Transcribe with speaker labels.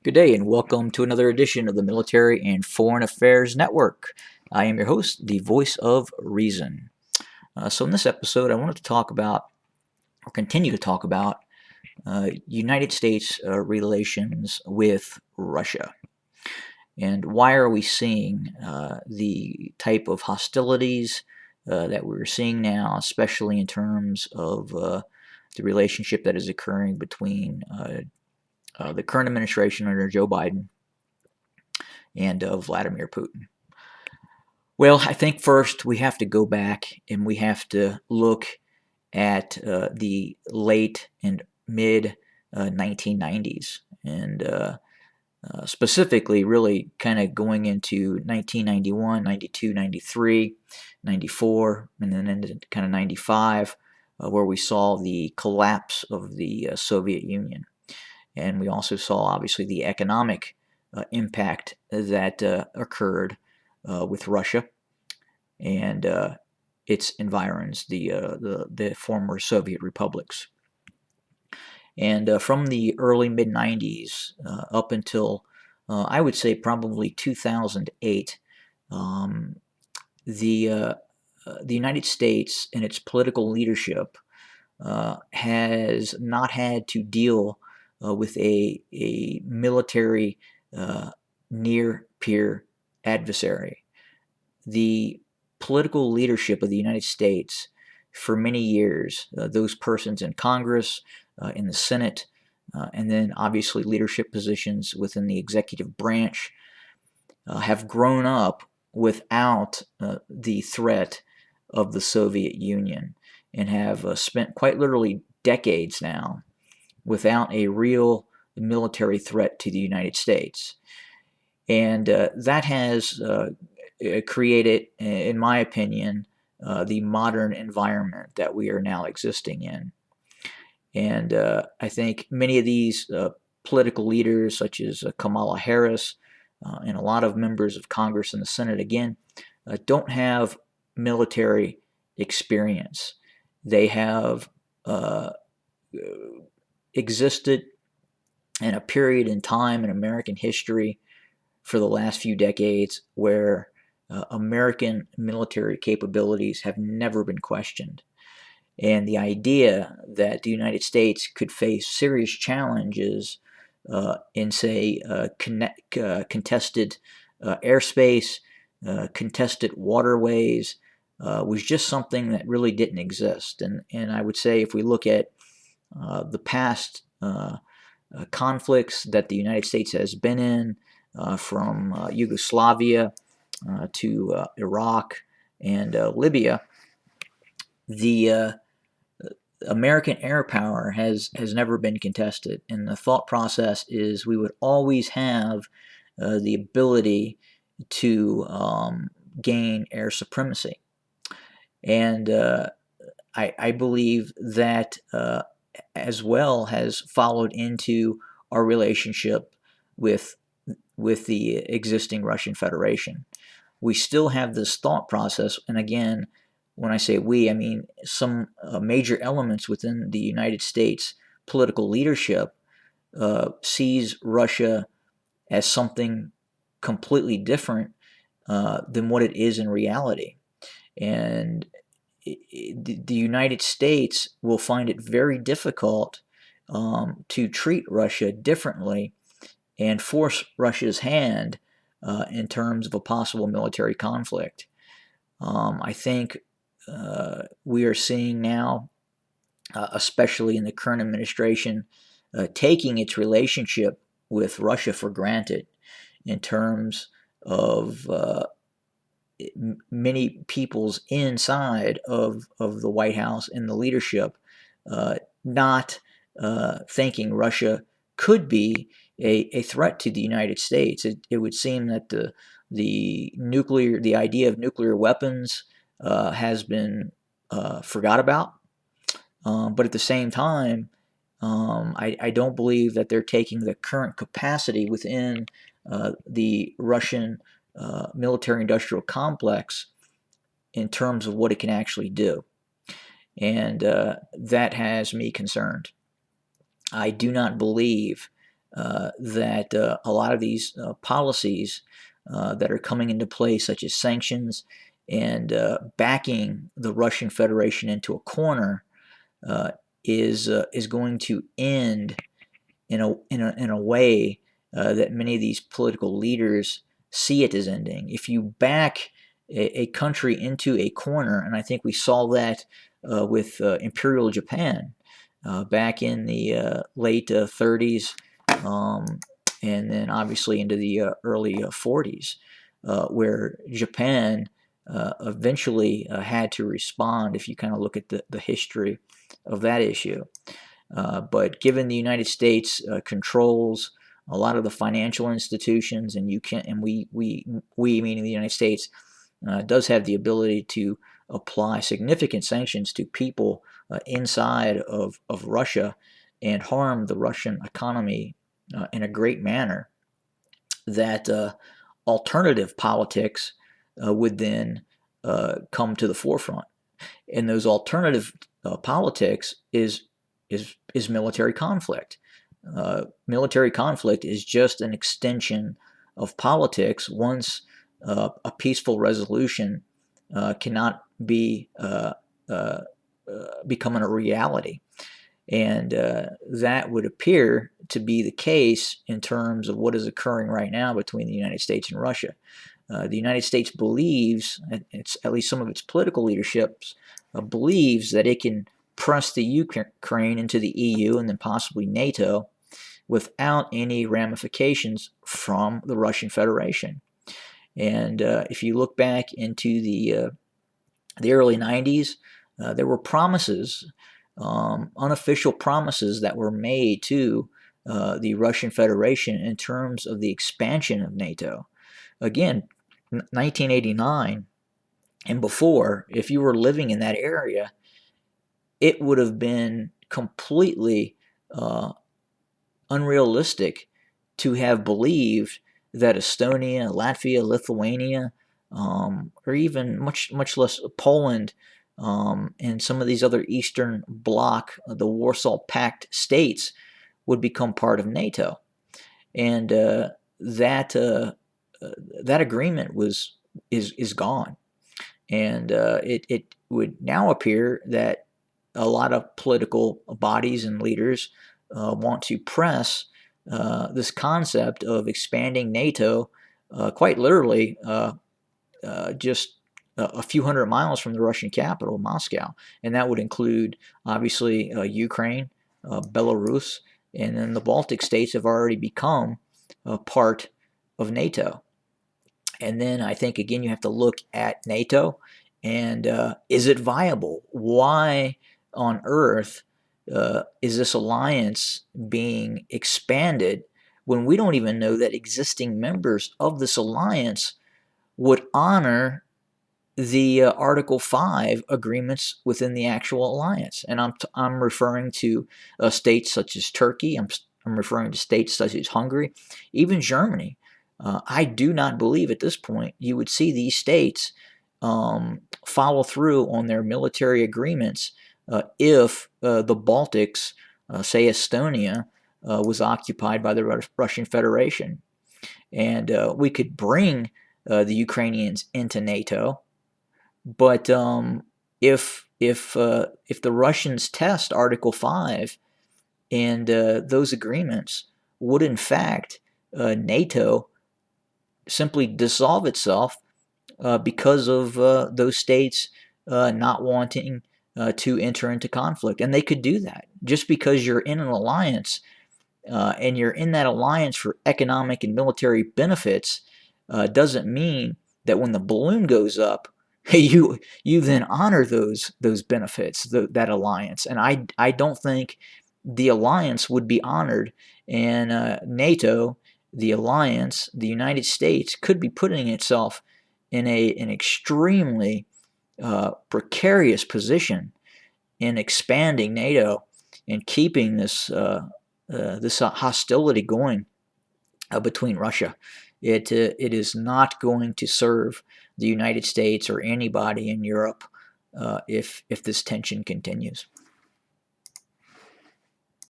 Speaker 1: Good day and welcome to another edition of the Military and Foreign Affairs Network. I am your host, the voice of reason. So in this episode, I wanted to talk about, or continue to talk about, United States relations with Russia. And why are we seeing the type of hostilities that we're seeing now, especially in terms of the relationship that is occurring between the current administration under Joe Biden and Vladimir Putin? Well, I think first we have to go back and we have to look at the late and mid 1990s, and specifically really kind of going into 1991, 92, 93, 94, and then into kind of 95, where we saw the collapse of the Soviet Union. And we also saw, obviously, the economic impact that occurred with Russia and its environs, the former Soviet republics. And from the early mid 90s up until I would say probably 2008, the United States and its political leadership has not had to deal with a military near peer adversary. The political leadership of the United States for many years, those persons in Congress, in the Senate, and then obviously leadership positions within the executive branch, have grown up without the threat of the Soviet Union and have spent quite literally decades now without a real military threat to the United States. And that has created, in my opinion, the modern environment that we are now existing in. And I think many of these political leaders, such as Kamala Harris and a lot of members of Congress and the Senate, again, don't have military experience. They have existed in a period in time in American history for the last few decades where American military capabilities have never been questioned. And the idea that the United States could face serious challenges in, say, contested airspace, contested waterways, was just something that really didn't exist. And I would say if we look at the past conflicts that the United States has been in, from Yugoslavia to Iraq and Libya, the American air power has never been contested, and the thought process is we would always have the ability to gain air supremacy. And I believe that as well has followed into our relationship with the existing Russian Federation. We still have this thought process, and again, when I say we, I mean some major elements within the United States political leadership sees Russia as something completely different than what it is in reality. And the United States will find it very difficult to treat Russia differently and force Russia's hand in terms of a possible military conflict. I think we are seeing now, especially in the current administration, taking its relationship with Russia for granted in terms of many people's inside of the White House and the leadership not thinking Russia could be a threat to the United States. It would seem that the idea of nuclear weapons has been forgot about. But at the same time, I don't believe that they're taking the current capacity within the Russian military-industrial complex in terms of what it can actually do. And that has me concerned. I do not believe that a lot of these policies that are coming into play, such as sanctions and backing the Russian Federation into a corner, is going to end in a way that many of these political leaders see it as ending. If you back a country into a corner, and I think we saw that with Imperial Japan back in the late 30s, and then obviously into the early 40s, where Japan eventually had to respond, if you kind of look at the history of that issue. But given the United States controls a lot of the financial institutions, and we meaning the United States, does have the ability to apply significant sanctions to people inside of Russia and harm the Russian economy in a great manner, that alternative politics would then come to the forefront. And those alternative politics is military conflict. Military conflict is just an extension of politics once a peaceful resolution cannot be becoming a reality. And that would appear to be the case in terms of what is occurring right now between the United States and Russia. The United States believes, at least some of its political leaderships believes, that it can press the Ukraine into the EU and then possibly NATO without any ramifications from the Russian Federation. And if you look back into the early 90s, there were promises, unofficial promises that were made to the Russian Federation in terms of the expansion of NATO. Again, 1989 and before, if you were living in that area, it would have been completely unrealistic to have believed that Estonia, Latvia, Lithuania, or even much less Poland, and some of these other Eastern Bloc, the Warsaw Pact states, would become part of NATO. And that agreement is gone. And it would now appear that a lot of political bodies and leaders want to press this concept of expanding NATO quite literally just a few hundred miles from the Russian capital, Moscow. And that would include, obviously, Ukraine, Belarus, and then the Baltic states have already become a part of NATO. And then I think, again, you have to look at NATO and is it viable? Why on earth is this alliance being expanded when we don't even know that existing members of this alliance would honor the Article 5 agreements within the actual alliance? And I'm referring to states such as Turkey. I'm referring to states such as Hungary, even Germany. I do not believe at this point you would see these states follow through on their military agreements if the Baltics, say Estonia, was occupied by the Russian Federation. And we could bring the Ukrainians into NATO, but if the Russians test Article 5 and those agreements, would in fact NATO simply dissolve itself because of those states not wanting to enter into conflict. And they could do that. Just because you're in an alliance and you're in that alliance for economic and military benefits doesn't mean that when the balloon goes up, you then honor those benefits, that alliance. And I don't think the alliance would be honored, and NATO, the alliance, the United States, could be putting itself in an extremely precarious position in expanding NATO and keeping this hostility going between Russia. It is not going to serve the United States or anybody in Europe if this tension continues.